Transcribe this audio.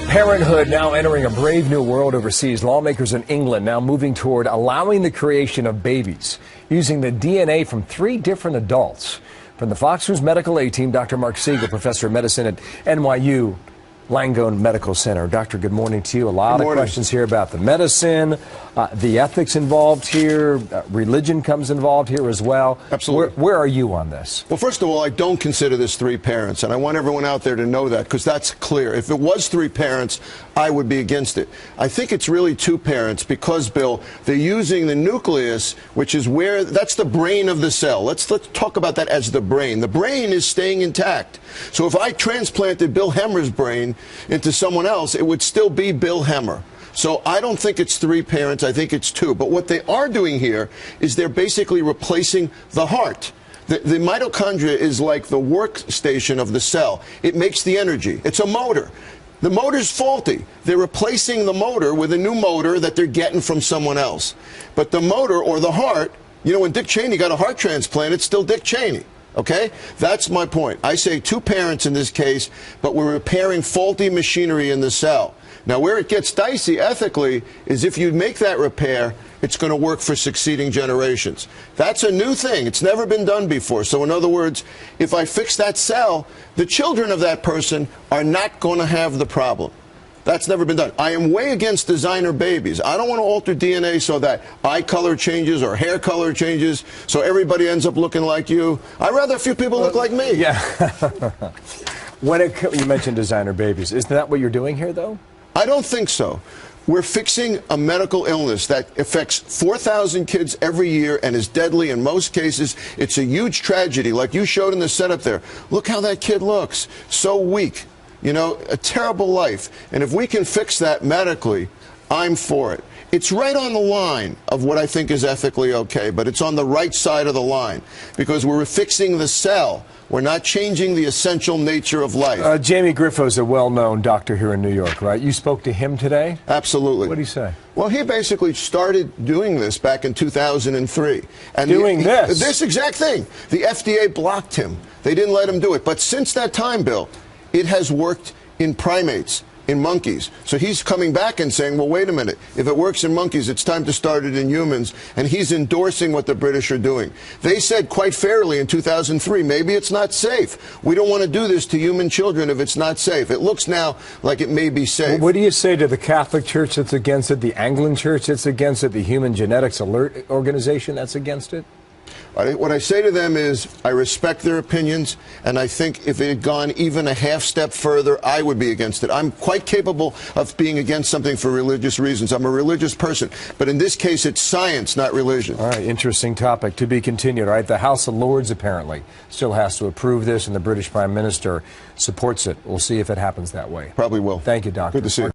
Parenthood now entering a brave new world overseas. Lawmakers in England now moving toward allowing the creation of babies using the DNA from 3 different adults. From the Fox News Medical A team, Dr. Marc Siegel, professor of medicine at NYU Langone Medical Center. Doctor, good morning to you. A lot of questions here about the medicine, the ethics involved here, religion comes involved here as well. Absolutely. Where are you on this? Well, first of all, I don't consider this 3 parents, and I want everyone out there to know that, because that's clear. If it was 3 parents, I would be against it. I think it's really 2 parents because, Bill, they're using the nucleus, which is where, that's the brain of the cell. Let's talk about that as the brain. The brain is staying intact. So if I transplanted Bill Hemmer's brain into someone else, it would still be Bill Hemmer. So I don't think it's 3 parents, I think it's 2. But what they are doing here is they're basically replacing the heart. The mitochondria is like the workstation of the cell. It makes the energy. It's a motor. The motor's faulty. They're replacing the motor with a new motor that they're getting from someone else. But the motor, or the heart, you know, when Dick Cheney got a heart transplant, it's still Dick Cheney. Okay? That's my point. I say 2 parents in this case, but we're repairing faulty machinery in the cell. Now, where it gets dicey ethically is if you make that repair, it's going to work for succeeding generations. That's a new thing. It's never been done before. So in other words, if I fix that cell, the children of that person are not going to have the problem. That's never been done. I am way against designer babies. I don't want to alter DNA so that eye color changes or hair color changes so everybody ends up looking like you. I'd rather a few people look like me. Yeah. You mentioned designer babies. Isn't that what you're doing here, though? I don't think so. We're fixing a medical illness that affects 4,000 kids every year and is deadly in most cases. It's a huge tragedy, like you showed in the setup there. Look how that kid looks. So weak. You know, a terrible life. And if we can fix that medically, I'm for it. It's right on the line of what I think is ethically okay, but it's on the right side of the line because we're fixing the cell. We're not changing the essential nature of life. Jamie Griffo's a well-known doctor here in New York, right? You spoke to him today? Absolutely. What did he say? Well, he basically started doing this back in 2003. And this exact thing. The FDA blocked him. They didn't let him do it. But since that time, Bill, it has worked in primates, in monkeys. So he's coming back and saying, well, wait a minute. If it works in monkeys, it's time to start it in humans. And he's endorsing what the British are doing. They said quite fairly in 2003, maybe it's not safe. We don't want to do this to human children if it's not safe. It looks now like it may be safe. Well, what do you say to the Catholic Church that's against it, the Anglican Church that's against it, the Human Genetics Alert Organization that's against it? What I say to them is I respect their opinions, and I think if it had gone even a half step further, I would be against it. I'm quite capable of being against something for religious reasons. I'm a religious person. But in this case, it's science, not religion. All right, interesting topic to be continued. All right, the House of Lords apparently still has to approve this, and the British Prime Minister supports it. We'll see if it happens that way. Probably will. Thank you, Doctor. Good to see you.